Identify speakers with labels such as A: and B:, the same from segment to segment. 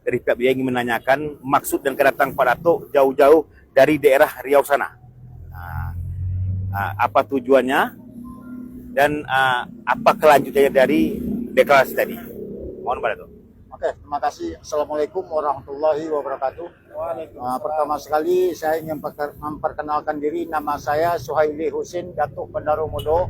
A: dari pihak BIA ingin menanyakan maksud dan kedatangan Pak Dato jauh-jauh dari daerah Riau sana. Apa tujuannya dan apa kelanjutannya dari deklarasi tadi? Mohon Pak Dato.
B: Oke, terima kasih. Assalamualaikum warahmatullahi wabarakatuh. Pertama sekali saya ingin memperkenalkan diri. Nama saya Suhaili Husin Datuk Bandaromudo,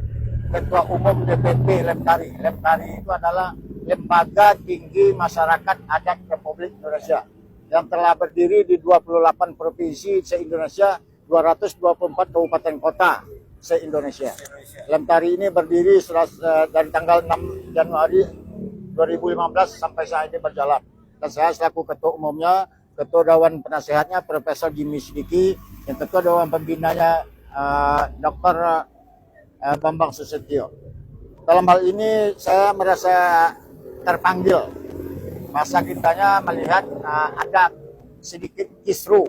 B: Ketua Umum DPP Lemtari. Lemtari itu adalah Lembaga Tinggi Masyarakat Adat Republik Indonesia yang telah berdiri di 28 provinsi se-Indonesia, 224 kabupaten kota se-Indonesia. Lemtari ini berdiri dari tanggal 6 Januari 2015 sampai saat ini berjalan. Dan saya selaku Ketua Umumnya, Ketua Dewan Penasehatnya Profesor Jimmy Sidiki, dan Ketua Dewan Pembinanya Dr. Bambang Susetio. Dalam hal ini saya merasa terpanggil. Masa kitanya melihat ada sedikit kisru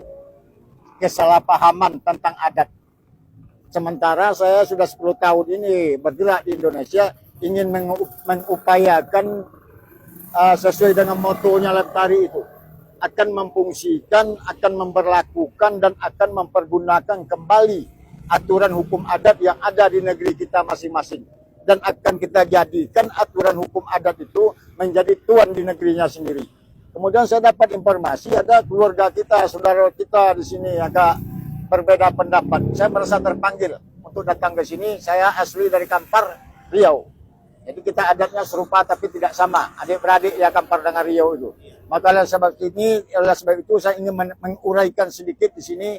B: kesalahpahaman tentang adat. Sementara saya sudah 10 tahun ini bergerak di Indonesia, ingin mengupayakan sesuai dengan motonya Lemtari itu, akan memfungsikan, akan memperlakukan dan akan mempergunakan kembali aturan hukum adat yang ada di negeri kita masing-masing, dan akan kita jadikan aturan hukum adat itu menjadi tuan di negerinya sendiri. Kemudian saya dapat informasi ada keluarga kita, saudara kita di sini agak berbeda pendapat. Saya merasa terpanggil untuk datang ke sini. Saya asli dari Kampar, Riau. Jadi kita adatnya serupa tapi tidak sama. Adik-beradik ya Kampar dengan Riau itu. Maka oleh sebab itu saya ingin menguraikan sedikit di sini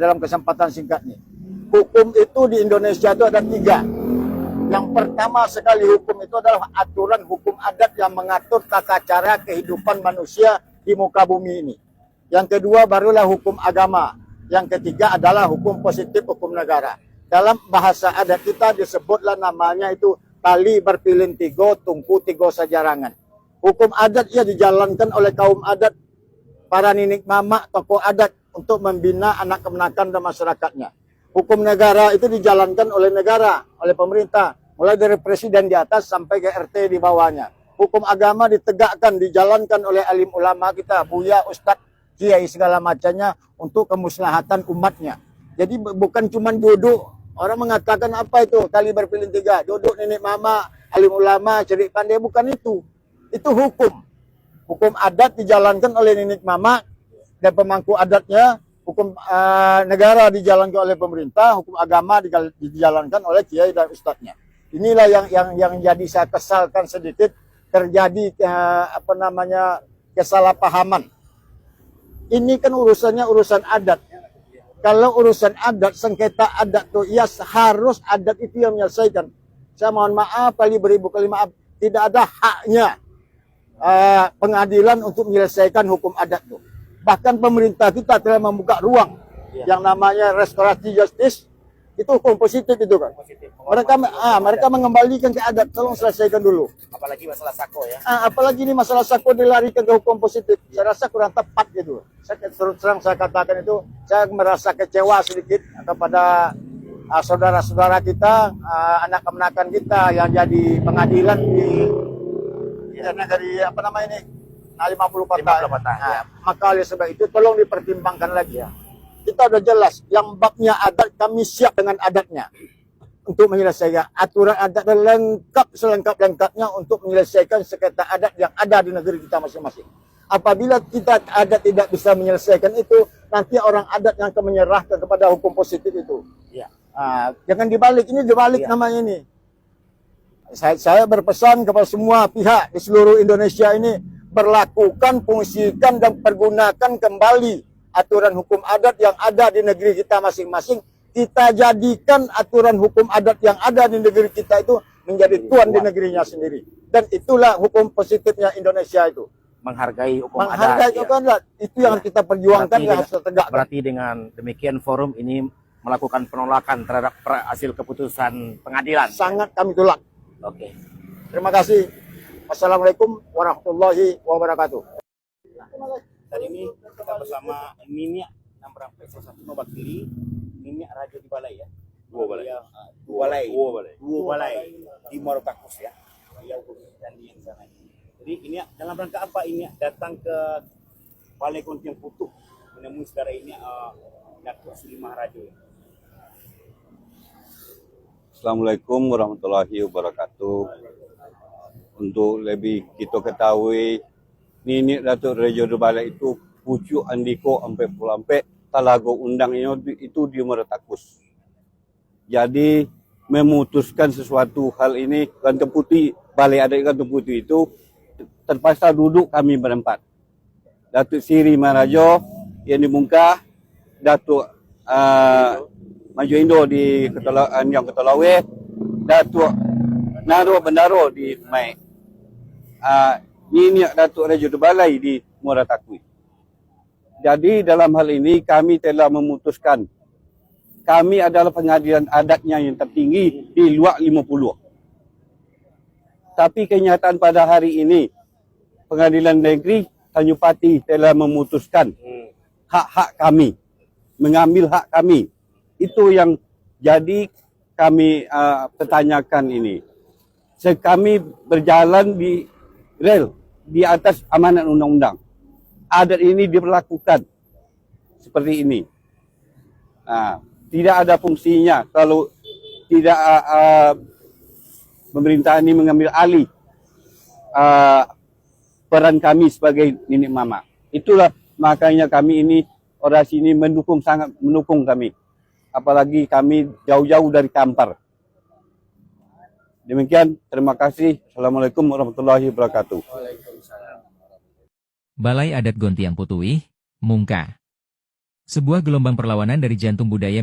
B: dalam kesempatan singkat ini. Hukum itu di Indonesia itu ada 3. Yang pertama sekali hukum itu adalah aturan hukum adat yang mengatur tata cara kehidupan manusia di muka bumi ini. Yang kedua barulah hukum agama. Yang ketiga adalah hukum positif, hukum negara. Dalam bahasa adat kita disebutlah namanya itu tali berpilin tigo, tungku tigo sajarangan. Hukum adat ia dijalankan oleh kaum adat, para ninik mama, tokoh adat untuk membina anak kemenakan dan masyarakatnya. Hukum negara itu dijalankan oleh negara, oleh pemerintah, mulai dari presiden di atas sampai ke RT di bawahnya. Hukum agama ditegakkan, dijalankan oleh alim ulama kita, buya, ustadz, kiai segala macamnya untuk kemaslahatan umatnya. Jadi bukan cuma duduk. Orang mengatakan apa itu tali berpilin tiga, duduk nenek mama, alim ulama, cerdik pandai, bukan itu. Itu hukum. Hukum adat dijalankan oleh nenek mama dan pemangku adatnya. Hukum negara dijalankan oleh pemerintah, hukum agama dijalankan oleh kiai dan ustadznya. Inilah yang jadi saya kesalkan sedikit, terjadi kesalahpahaman. Ini kan urusannya urusan adat. Kalau urusan adat, sengketa adat tuh ya harus adat itu yang menyelesaikan. Saya mohon maaf, kali beribu kali maaf, tidak ada haknya pengadilan untuk menyelesaikan hukum adat tuh. Bahkan pemerintah kita telah membuka ruang yang namanya restoratif justice, itu hukum positif itu kan. Mereka mengembalikan ke adat, tolong selesaikan dulu.
A: Apalagi masalah sako ya.
B: Apalagi ini masalah sako dilarikan ke hukum positif. Saya rasa kurang tepat gitu. Saya terus terang saya katakan itu, saya merasa kecewa sedikit kepada saudara-saudara kita, anak kemenakan kita yang jadi pengadilan dari 50 kota. Maka oleh sebab itu tolong dipertimbangkan lagi ya. Kita udah jelas yang babnya adat, kami siap dengan adatnya untuk menyelesaikan aturan adat dan lengkap selengkap-lengkapnya untuk menyelesaikan sengketa adat yang ada di negeri kita masing-masing. Apabila kita adat tidak bisa menyelesaikan itu, nanti orang adat yang akan menyerahkan kepada hukum positif itu. Ya. Jangan dibalik, ini dibalik namanya ini. Saya berpesan kepada semua pihak di seluruh Indonesia ini, berlakukan, fungsikan dan pergunakan kembali aturan hukum adat yang ada di negeri kita masing-masing. Kita jadikan aturan hukum adat yang ada di negeri kita itu menjadi tuan di negerinya sendiri. Dan itulah hukum positifnya Indonesia itu.
A: Menghargai hukum
B: adat. Itu yang kita perjuangkan, yang harus tegak.
A: Berarti dengan demikian forum ini melakukan penolakan terhadap hasil keputusan pengadilan.
B: Sangat kami tolak.
A: Oke.
B: Terima kasih. Wassalamualaikum warahmatullahi wabarakatuh.
A: Tadi ini kita bersama Minyak yang berangkat salah satu mewakili Minyak Raja di Balai ya. Dua balai di Muaro Kakus ya. Dan di sana. Jadi Jadi ini dalam rangka apa ini datang ke Balai Gontiang Putu menemui saudara ini Datuk Sri Maharaja.
C: Assalamualaikum warahmatullahi wabarakatuh. Untuk lebih kita ketahui, Nini Datuk Raja Balai itu pucuk andiko ampe talago undang itu di Meratakus. Jadi memutuskan sesuatu hal ini Kantong Putih, Balai Adat Kantong Putih itu terpaksa duduk kami berempat. Datuk Sri Maharaja yang di Mungkah, Datuk Maju Indo di Yang Ketolawe, Datuk Naro Bendaro di Mai. Ini Datuk Raja Balai di Muratakui. Jadi dalam hal ini kami telah memutuskan kami adalah pengadilan adatnya yang tertinggi di luar 50. Tapi kenyataan pada hari ini Pengadilan Negeri Tanjung Pati telah memutuskan hak-hak kami, mengambil hak kami. Itu yang jadi kami pertanyakan ini. Kami berjalan di rel di atas amanat undang-undang. Adat ini diberlakukan seperti ini. Tidak ada fungsinya kalau tidak pemerintah ini mengambil alih peran kami sebagai nenek mama. Itulah makanya kami ini orasi ini sangat mendukung kami. Apalagi kami jauh-jauh dari Kampar. Demikian, terima kasih. Assalamualaikum warahmatullahi wabarakatuh.
D: Balai Adat Gontiang Putuih, Mungka. Sebuah gelombang perlawanan dari jantung budaya